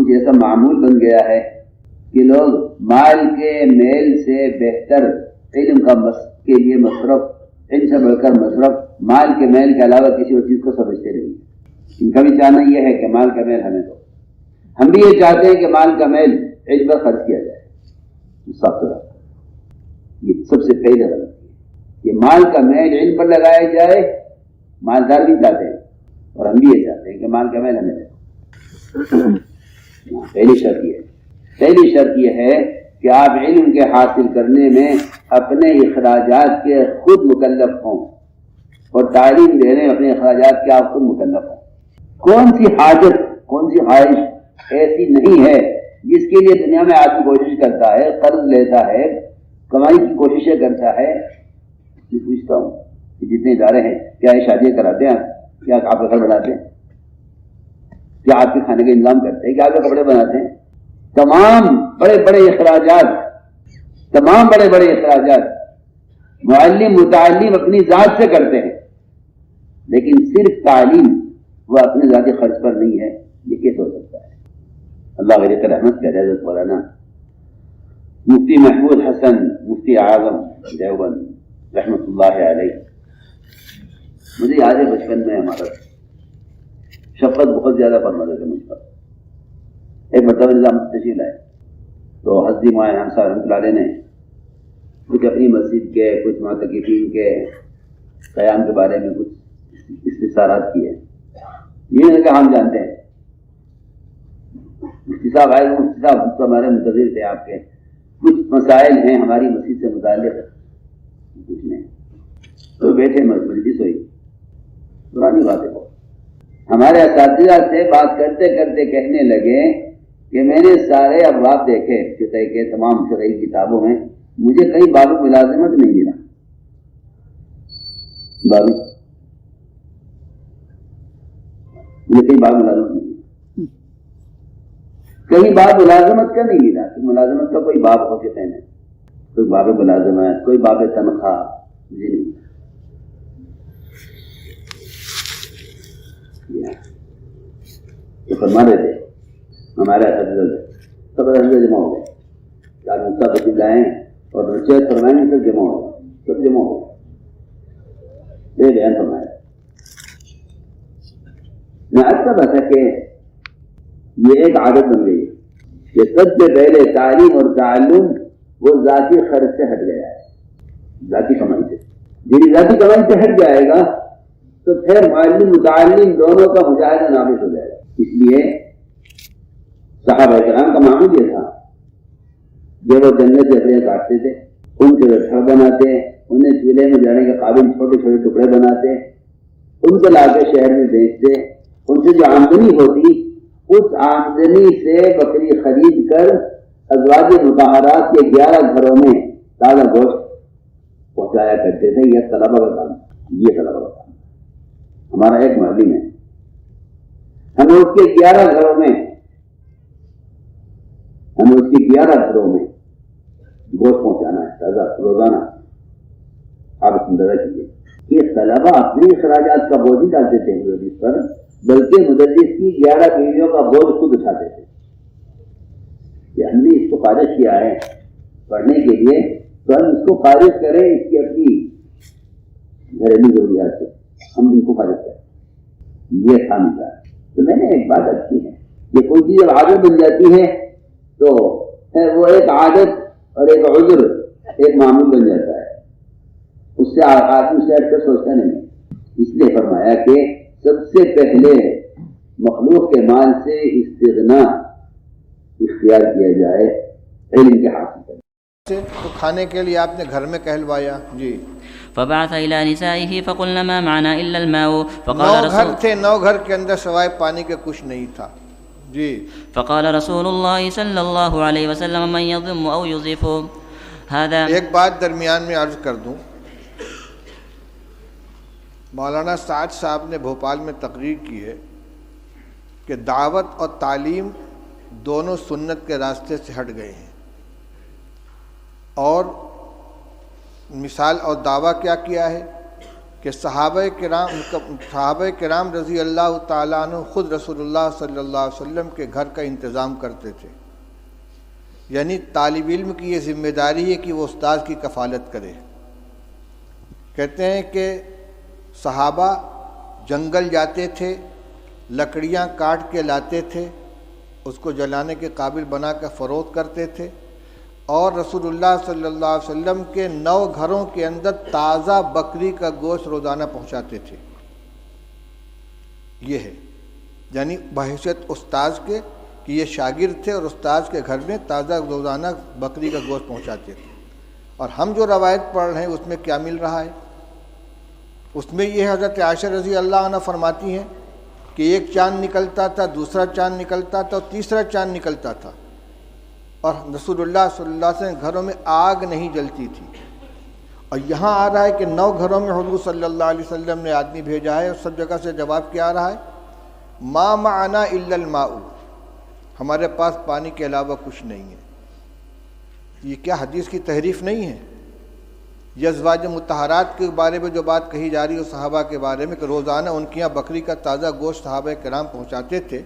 کچھ ایسا معمول بن گیا ہے کہ لوگ مال کے میل سے بہتر علم کے لیے مصرف، علم سے بڑھ کر مصرف مال کے میل کے علاوہ کسی اور چیز کو سمجھتے نہیں۔ ان کا بھی چاہنا یہ ہے کہ مال کا میل ہمیں دو، ہم بھی یہ چاہتے ہیں کہ مال کا میل علم پر خرچ کیا جائے۔ یہ سب سے پہلے غلط ہے کہ مال کا میل علم پر لگایا جائے۔ مالدار بھی چاہتے ہیں اور ہم بھی یہ چاہتے ہیں کہ مال کا میل ہمیں دے۔ پہلی شرط یہ ہے کہ آپ علم کے حاصل کرنے میں اپنے اخراجات کے خود مکلف ہوں، اور تعلیم دینے میں اپنے اخراجات کے آپ خود مکلف ہوں۔ کون سی حاجت، کون سی خواہش ایسی نہیں ہے جس کے لیے دنیا میں آدمی کوشش کرتا ہے، قرض لیتا ہے، کمائی کی کوششیں کرتا ہے؟ میں پوچھتا ہوں کہ جتنے ادارے ہیں، کیا یہ شادیاں کراتے ہیں؟ کیا آپ کا گھر بناتے ہیں؟ کیا آپ کے کھانے کا انتظام کرتے ہیں؟ کیا آپ کے کپڑے بناتے ہیں؟ تمام بڑے بڑے اخراجات معلم متعلم اپنی ذات سے کرتے ہیں، لیکن صرف تعلیم وہ اپنے ذاتی خرچ پر نہیں ہے۔ یہ کیسے ہو سکتا ہے؟ اللہ غریب رحمت کرے حضرت مولانا مفتی محمود حسن مفتی اعظم دیوبند رحمۃ اللہ علیہ، مجھے یاد ہے بچپن میں ہمارا شفقت بہت زیادہ فرماتے تھے مجھ پر۔ ایک مرتبہ نظام تشریف لائے تو حضرت مولانا صاحب رحمۃ اللہ علیہ نے کچھ اپنی مسجد کے، کچھ معتکفین کے قیام کے بارے میں کچھ استفسارات کیے۔ یہ نہیں کہ ہم جانتے ہیں، مفتی صاحب آئے، مفتی صاحب ہمارے منتظر تھے، آپ کے کچھ مسائل ہیں ہماری مسجد سے متعلق پوچھنے۔ تو بیٹھے، مجلس ہوئی، پرانی بات ہے۔ ہمارے اساتذہ سے بات کرتے کرتے کہنے لگے کہ میں نے سارے ابواب دیکھے فقہ کے، تمام فقہی کتابوں میں مجھے کہیں باب ملازمت نہیں ملا۔ مجھے کہیں باب ملازمت نہیں ملا، کہیں باب ملازمت کا نہیں ملا۔ ملازمت کا کوئی باب ہو کے کہنے، کوئی باب ملازمت، کوئی باب تنخواہ مجھے نہیں ملا۔ تو فرما رہے تھے ہمارے اساتذہ سب اساتذہ جمع ہو گئے، سب بچے لائیں اور نصیحت فرمائیں، سب جمع ہو گئے، سب جمع ہو گئے، یہ بیان فرمایا۔ میں اچھا بتا کہ یہ ایک عادت بن گئی ہے کہ سب سے پہلے تعلیم اور تعلم وہ ذاتی خرچ سے ہٹ گیا ہے، ذاتی کمائی سے۔ جب ذاتی کمائی سے ہٹ جائے گا تو پھر معلم متعلم دونوں کا مجاہدہ نافذ ہو جائے گا۔ اس لیے صحابہ کرام کا معمول یہ تھا، جب وہ جنگل سے لکڑیاں کاٹتے تھے، ان کے گھر بناتے، انہیں چولہے میں جانے کے قابل چھوٹے چھوٹے ٹکڑے بناتے، ان کو لا کے شہر میں بیچتے، ان سے جو آمدنی ہوتی اس آمدنی سے بکری خرید کر ازواج مطہرات کے 11 گھروں میں تازہ گوشت پہنچایا کرتے تھے۔ یہ طلبہ کا کام، یہ طلبہ کا کام۔ ہمارا ایک معلم ہے، ہمیں اس کے 11 گھروں میں گوشت پہنچانا ہے تازہ روزانہ۔ آپ اس اندازہ کیجیے کہ طلبہ اپنے اخراجات کا بوجھ ہی ڈالتے تھے مدرس پر، بلکہ مدرس کی 11 بیویوں کا بوجھ خود اٹھاتے تھے کہ ہم نے اس کو فارغ کیا ہے پڑھنے کے لیے، تو ہم اس کو فارغ کریں اس کی اپنی گھریلو ضروریات سے، ہم ان کو فارغ کریں۔ یہ تھا مثال۔ تو میں نے ایک بات کی ہے کہ کوئی چیز جب عادت بن جاتی ہے تو وہ ایک عادت اور ایک عذر، ایک معمول بن جاتا ہے، اس سے آدمی سے ہٹ کر سوچتا نہیں۔ اس لیے فرمایا کہ سب سے پہلے مخلوق کے مال سے استغنا اختیار کیا جائے علم کے حاصل کرنے۔ تو کھانے کے لیے آپ نے گھر میں کہلوایا جی۔ فبعث إلى نسائه فقلن ما معنا إلا الماء فقال 9 گھر تھے، 9 گھر کے اندر سوائے پانی کے کچھ نہیں تھا جی۔ فقال رسول الله صلى الله عليه وسلم من يضم أو يضيف هذا۔ ایک بات درمیان میں عرض کر دوں، مولانا سعد صاحب نے بھوپال میں تقریر کی ہے کہ دعوت اور تعلیم دونوں سنت کے راستے سے ہٹ گئے ہیں، اور مثال اور دعویٰ کیا ہے کہ صحابہ کرام رضی اللہ تعالیٰ عنہ خود رسول اللہ صلی اللہ علیہ وسلم کے گھر کا انتظام کرتے تھے. یعنی طالب علم کی یہ ذمہ داری ہے کہ وہ استاد کی کفالت کرے. کہتے ہیں کہ صحابہ جنگل جاتے تھے، لکڑیاں کاٹ کے لاتے تھے، اس کو جلانے کے قابل بنا کر فروخت کرتے تھے، اور رسول اللہ صلی اللہ علیہ وسلم کے 9 گھروں کے اندر تازہ بکری کا گوشت روزانہ پہنچاتے تھے. یہ ہے یعنی بحیثیت استاذ کے کہ یہ شاگرد تھے اور استاذ کے گھر میں تازہ روزانہ بکری کا گوشت پہنچاتے تھے. اور ہم جو روایت پڑھ رہے ہیں اس میں کیا مل رہا ہے؟ اس میں یہ حضرت عائشہ رضی اللہ عنہ فرماتی ہیں کہ ایک چاند نکلتا تھا، دوسرا چاند نکلتا تھا اور تیسرا چاند نکلتا تھا، اور رسول اللہ صلی اللہ علیہ وسلم گھروں میں آگ نہیں جلتی تھی. اور یہاں آ رہا ہے کہ 9 گھروں میں حضور صلی اللہ علیہ وسلم نے آدمی بھیجا ہے، اور سب جگہ سے جواب کیا آ رہا ہے؟ ما معنا الا الماء، ہمارے پاس پانی کے علاوہ کچھ نہیں ہے. یہ کیا حدیث کی تحریف نہیں ہے؟ یہ ازواج مطہرات کے بارے میں جو بات کہی جا رہی ہے صحابہ کے بارے میں کہ روزانہ ان کے یہاں بکری کا تازہ گوشت صحابہ کرام پہنچاتے تھے،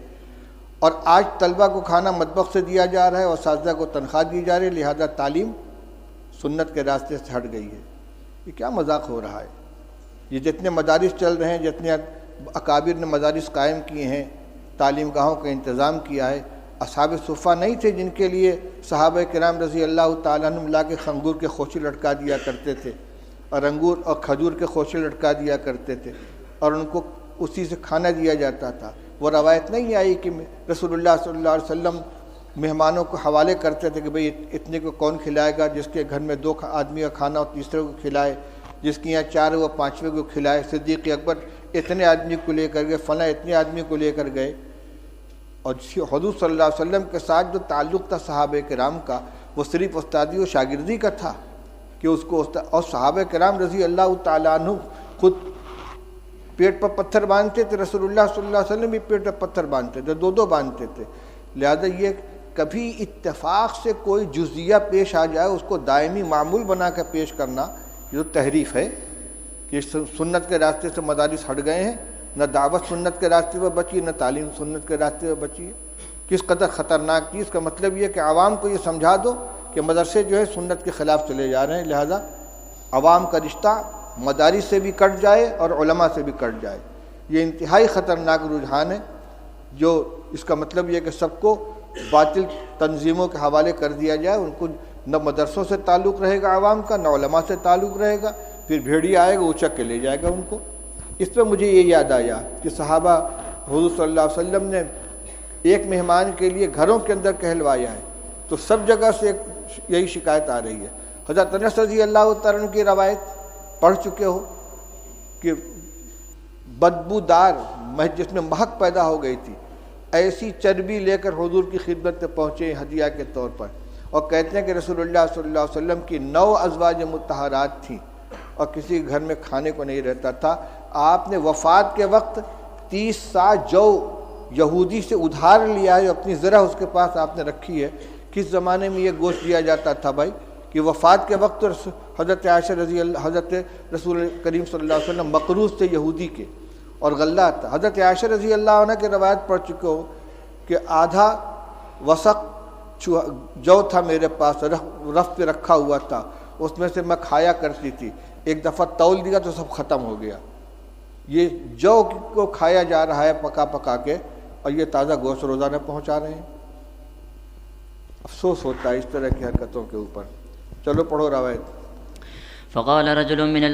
اور آج طلبہ کو کھانا مطبخ سے دیا جا رہا ہے اور اساتذہ کو تنخواہ دی جا رہی ہے، لہذا تعلیم سنت کے راستے سے ہٹ گئی ہے. یہ کیا مذاق ہو رہا ہے؟ یہ جتنے مدارس چل رہے ہیں، جتنے اکابر نے مدارس قائم کیے ہیں، تعلیم گاہوں کا انتظام کیا ہے، اصحاب صفہ نہیں تھے جن کے لیے صحابہ کرام رضی اللہ تعالیٰ عنہ لا کے انگور کے خوشے لٹکا دیا کرتے تھے، اور انگور اور کھجور کے خوشے لٹکا دیا کرتے تھے، اور ان کو اسی سے کھانا دیا جاتا تھا. وہ روایت نہیں آئی کہ رسول اللہ صلی اللہ علیہ وسلم مہمانوں کو حوالے کرتے تھے کہ بھئی اتنے کو کون کھلائے گا، جس کے گھر میں 2 آدمی کا کھانا اور تیسرے کو کھلائے، جس کے یہاں 4 وہ 5ویں کو کھلائے. صدیق اکبر اتنے آدمی کو لے کر گئے، فلاں اتنے آدمی کو لے کر گئے. اور حضور صلی اللہ علیہ وسلم کے ساتھ جو تعلق تھا صحابہ کرام کا، وہ صرف استادی و شاگردی کا تھا کہ اس کو اور صحابہ کرام رضی اللہ تعالیٰ عنہ خود پیٹ پر پتھر باندھتے تھے، رسول اللہ صلی اللہ علیہ وسلم بھی پیٹ پر پتھر باندھتے تھے، 2 باندھتے تھے. لہذا یہ کبھی اتفاق سے کوئی جزیہ پیش آ جائے اس کو دائمی معمول بنا کر پیش کرنا، یہ تو تحریف ہے کہ سنت کے راستے سے مدارس ہٹ گئے ہیں. نہ دعوت سنت کے راستے پر بچی، نہ تعلیم سنت کے راستے پر بچی ہے. کس قدر خطرناک چیز. کا مطلب یہ کہ عوام کو یہ سمجھا دو کہ مدرسے جو ہے سنت کے خلاف چلے جا رہے ہیں، لہذا عوام کا رشتہ مدارس سے بھی کٹ جائے اور علماء سے بھی کٹ جائے. یہ انتہائی خطرناک رجحان ہے، جو اس کا مطلب یہ کہ سب کو باطل تنظیموں کے حوالے کر دیا جائے. ان کو نہ مدرسوں سے تعلق رہے گا عوام کا، نہ علماء سے تعلق رہے گا. پھر بھیڑیا آئے گا اچک کے لے جائے گا ان کو. اس پہ مجھے یہ یاد آیا کہ صحابہ حضور صلی اللہ علیہ وسلم نے ایک مہمان کے لیے گھروں کے اندر کہلوایا ہے، تو سب جگہ سے یہی شکایت آ رہی ہے. حضرت انس رضی اللہ تعالیٰ عنہ کی روایت پڑھ چکے ہو کہ بدبودار جس میں مہک پیدا ہو گئی تھی، ایسی چربی لے کر حضور کی خدمت میں پہنچے ہدیہ کے طور پر، اور کہتے ہیں کہ رسول اللہ صلی اللہ علیہ وسلم کی 9 ازواج مطہرات تھیں اور کسی گھر میں کھانے کو نہیں رہتا تھا. آپ نے وفات کے وقت 30 سا جو یہودی سے ادھار لیا ہے، اپنی ذرا اس کے پاس آپ نے رکھی ہے. کس زمانے میں یہ گوشت دیا جاتا تھا بھائی کہ وفات کے وقت حضرت عائشہ رضی اللہ حضرت رسول کریم صلی اللہ علیہ وسلم مقروض تھے یہودی کے، اور غلہ تھا. حضرت عائشہ رضی اللہ عنہ کی روایت پڑھ چکے ہو کہ آدھا وسق جو تھا میرے پاس، رف پہ رکھا ہوا تھا، اس میں سے میں کھایا کرتی تھی. ایک دفعہ تول دیا تو سب ختم ہو گیا. یہ جو کو کھایا جا رہا ہے پکا پکا کے، اور یہ تازہ گوشت روزانہ پہنچا رہے ہیں. افسوس ہوتا ہے اس طرح کی حرکتوں کے اوپر. چلو پڑھو روایت. فقال رجل من